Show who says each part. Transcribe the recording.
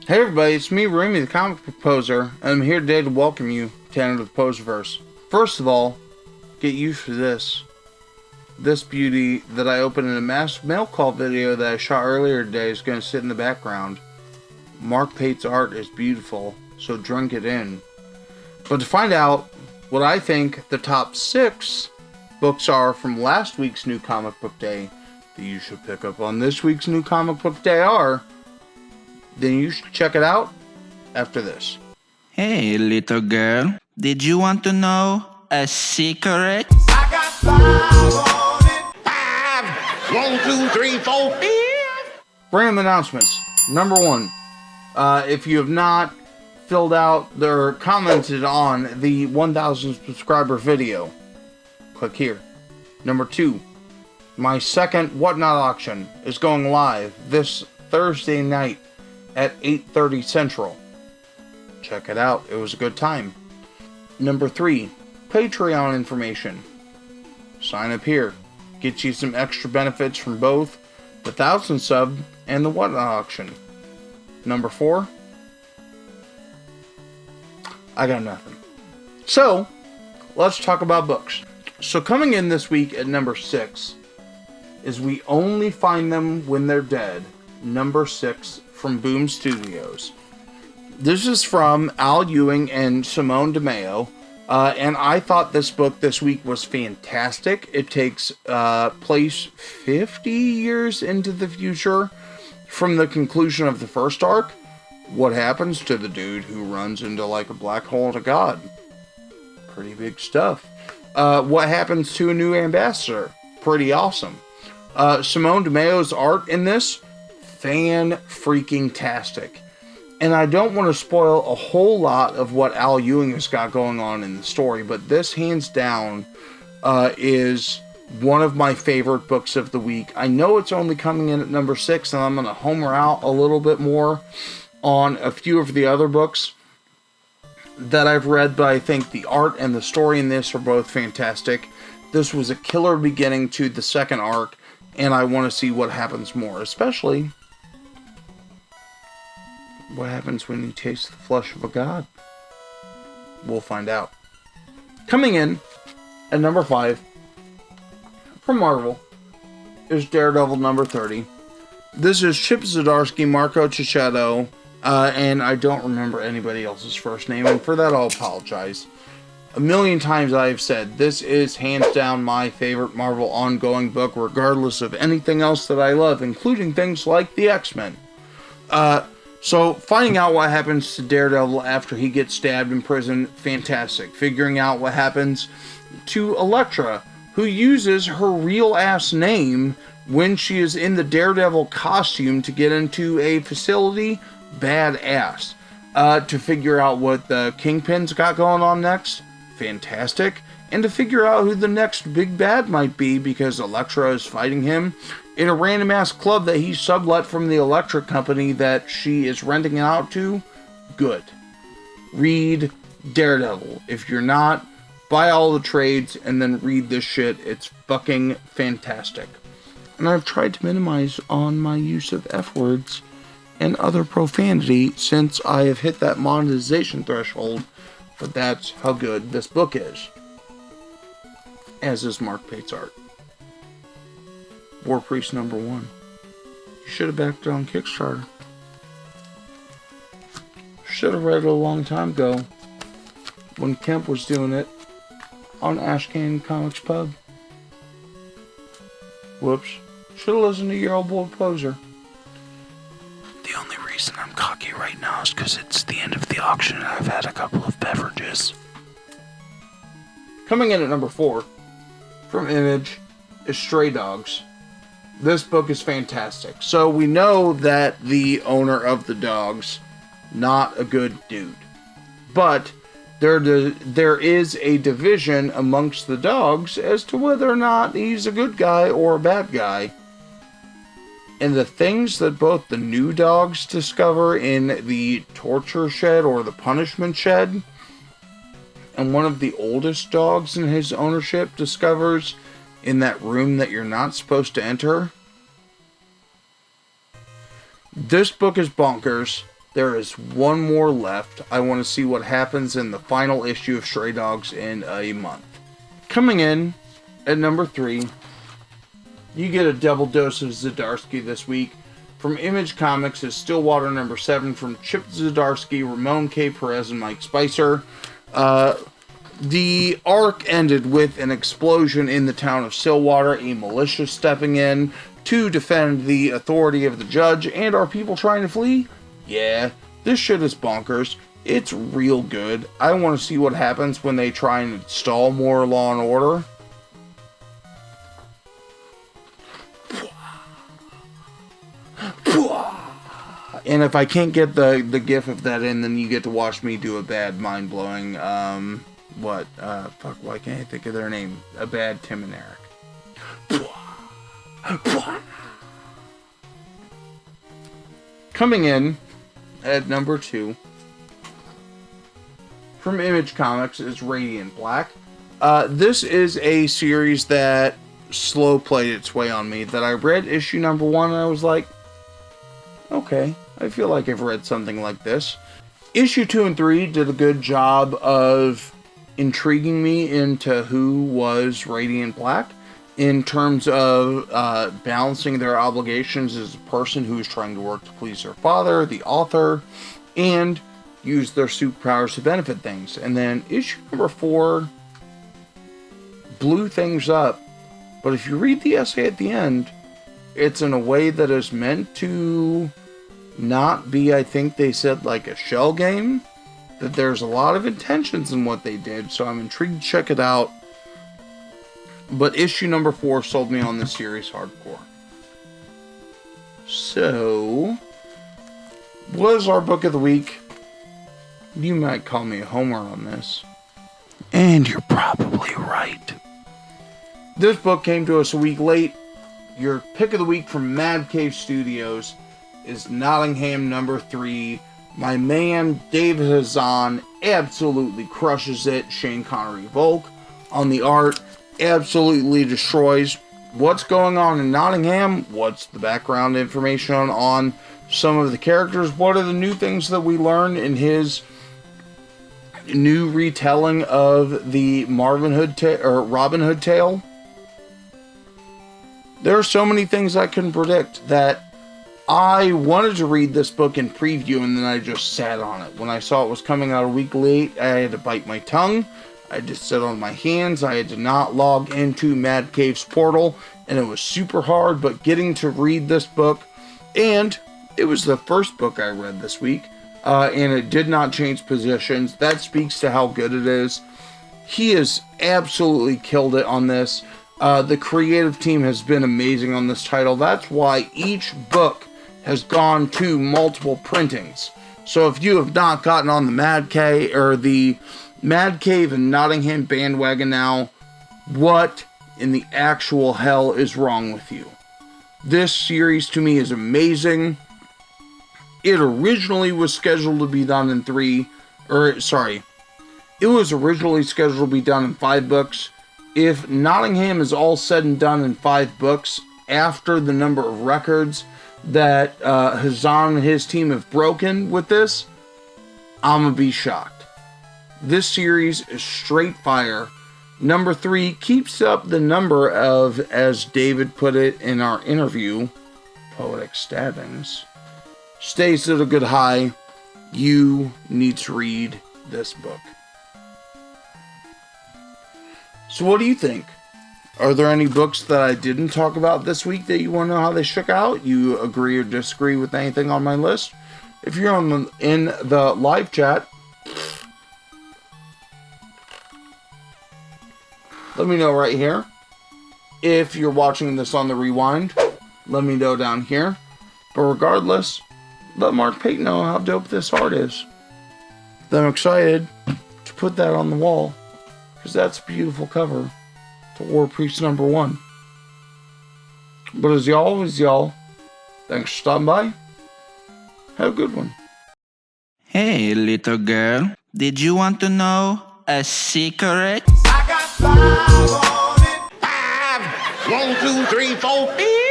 Speaker 1: Hey everybody, it's me, Remy, the Comic Book Poser, and I'm here today to welcome you to Enter the Poserverse. First of all, get used to this. This beauty that I opened in a massive mail call video that I shot earlier today is going to sit in the background. Mark Pate's art is beautiful, so drink it in. But to find out what I think the top 6 books are from last week's New Comic Book Day that you should pick up on this week's New Comic Book Day are, then you should check it out after this.
Speaker 2: Hey, little girl, did you want to know a secret?
Speaker 3: I got 5 on it. 5, 1, 2, 3, 4, 5.
Speaker 1: Random announcements. Number 1, if you have not filled out or commented on the 1,000 subscriber video, click here. Number 2, my second Whatnot auction is going live this Thursday night at 8:30 Central. Check it out. It was a good time. Number 3, Patreon information. Sign up here. Get you some extra benefits from both the 1,000 sub and the Whatnot auction. Number 4, I got nothing. So, let's talk about books. So coming in this week at number 6 is We Only Find Them When They're Dead, number 6 from Boom Studios. This is from Al Ewing and Simone DeMeo, and I thought this book this week was fantastic. It takes place 50 years into the future from the conclusion of the first arc. What happens to the dude who runs into like a black hole to God? Pretty big stuff. What happens to a new ambassador? Pretty awesome. Simone DeMeo's art in this, fan-freaking-tastic. And I don't want to spoil a whole lot of what Al Ewing has got going on in the story, but this, hands down, is one of my favorite books of the week. I know it's only coming in at number 6, and I'm going to homer out a little bit more on a few of the other books that I've read, but I think the art and the story in this are both fantastic. This was a killer beginning to the second arc, and I want to see what happens more, especially what happens when you taste the flesh of a god. We'll find out. Coming in at number 5 from Marvel is Daredevil number 30. This is Chip Zdarsky, Marco Checchetto, and I don't remember anybody else's first name, and for that I'll apologize. A million times I've said, this is hands down my favorite Marvel ongoing book, regardless of anything else that I love, including things like the X-Men. So, finding out what happens to Daredevil after he gets stabbed in prison, fantastic. Figuring out what happens to Elektra, who uses her real-ass name when she is in the Daredevil costume to get into a facility, badass. To figure out what the Kingpin's got going on next, fantastic. And to figure out who the next big bad might be, because Elektra is fighting him in a random ass club that he sublet from the electric company that she is renting out to. Good. Read Daredevil. If you're not, buy all the trades and then read this shit. It's fucking fantastic. And I've tried to minimize on my use of F words and other profanity since I have hit that monetization threshold, but that's how good this book is. As is Mark Pate's art. War Priest number 1. You should have backed it on Kickstarter. Should have read it a long time ago when Kemp was doing it on Ash Canyon Comics Pub. Whoops. Should have listened to your old boy Poser.
Speaker 2: The only reason I'm cocky right now is because it's the end of the auction and I've had a couple of beverages.
Speaker 1: Coming in at number 4 from Image is Stray Dogs. This book is fantastic. So we know that the owner of the dogs, not a good dude. But there is a division amongst the dogs as to whether or not he's a good guy or a bad guy. And the things that both the new dogs discover in the torture shed or the punishment shed, and one of the oldest dogs in his ownership discovers in that room that you're not supposed to enter. This book is bonkers. There is one more left. I want to see what happens in the final issue of Stray Dogs in a month. Coming in at number 3, you get a double dose of Zdarsky this week. From Image Comics is Stillwater number 7 from Chip Zdarsky, Ramon K. Perez, and Mike Spicer. The arc ended with an explosion in the town of Stillwater, a militia stepping in to defend the authority of the judge, and are people trying to flee? Yeah, this shit is bonkers. It's real good. I want to see what happens when they try and install more law and order. And if I can't get the gif of that in, then you get to watch me do a bad, mind-blowing, why can't I think of their name? A bad Tim and Eric. Coming in at number 2 from Image Comics is Radiant Black. This is a series that slow played its way on me. That I read issue number 1 and I was like, okay, I feel like I've read something like this. Issue 2 and 3 did a good job of intriguing me into who was Radiant Black in terms of balancing their obligations as a person who is trying to work to please their father, the author, and use their superpowers to benefit things. And then issue number 4 blew things up. But if you read the essay at the end, it's in a way that is meant to not be, I think they said, like a shell game. That there's a lot of intentions in what they did, so I'm intrigued to check it out. But issue number 4 sold me on this series hardcore. So, what is our book of the week? You might call me a homer on this.
Speaker 2: And you're probably right.
Speaker 1: This book came to us a week late. Your pick of the week from Mad Cave Studios is Nottingham number 3. My man, David Hazan, absolutely crushes it. Shane Connery Volk on the art, absolutely destroys. What's going on in Nottingham? What's the background information on some of the characters? What are the new things that we learn in his new retelling of the Robin Hood tale? There are so many things I couldn't predict that I wanted to read this book in preview, and then I just sat on it. When I saw it was coming out a week late, I had to bite my tongue. I had to sit on my hands. I had to not log into Mad Cave's portal, and it was super hard, but getting to read this book, and it was the first book I read this week, and it did not change positions. That speaks to how good it is. He has absolutely killed it on this. The creative team has been amazing on this title. That's why each book has gone to multiple printings. So if you have not gotten on the Mad Cave or the Mad Cave and Nottingham bandwagon now, what in the actual hell is wrong with you? This series to me is amazing. It originally was scheduled to be done in it was originally scheduled to be done in 5 books. If Nottingham is all said and done in 5 books, after the number of records that Hazan and his team have broken with this, I'm gonna be shocked. This series is straight fire. Number 3 keeps up the number of, as David put it in our interview, poetic stabbings. Stays at a good high. You need to read this book. So what do you think? Are there any books that I didn't talk about this week that you want to know how they shook out? You agree or disagree with anything on my list? If you're in the live chat, let me know right here. If you're watching this on the rewind, let me know down here. But regardless, let Mark Payton know how dope this art is. I'm excited to put that on the wall, because that's a beautiful cover to War Priest number 1. But as always, y'all, thanks for stopping by. Have a good one.
Speaker 4: Hey, little girl, did you want to know a secret?
Speaker 3: I got 5 on it. 5. 1, 2, 3, 4, 5.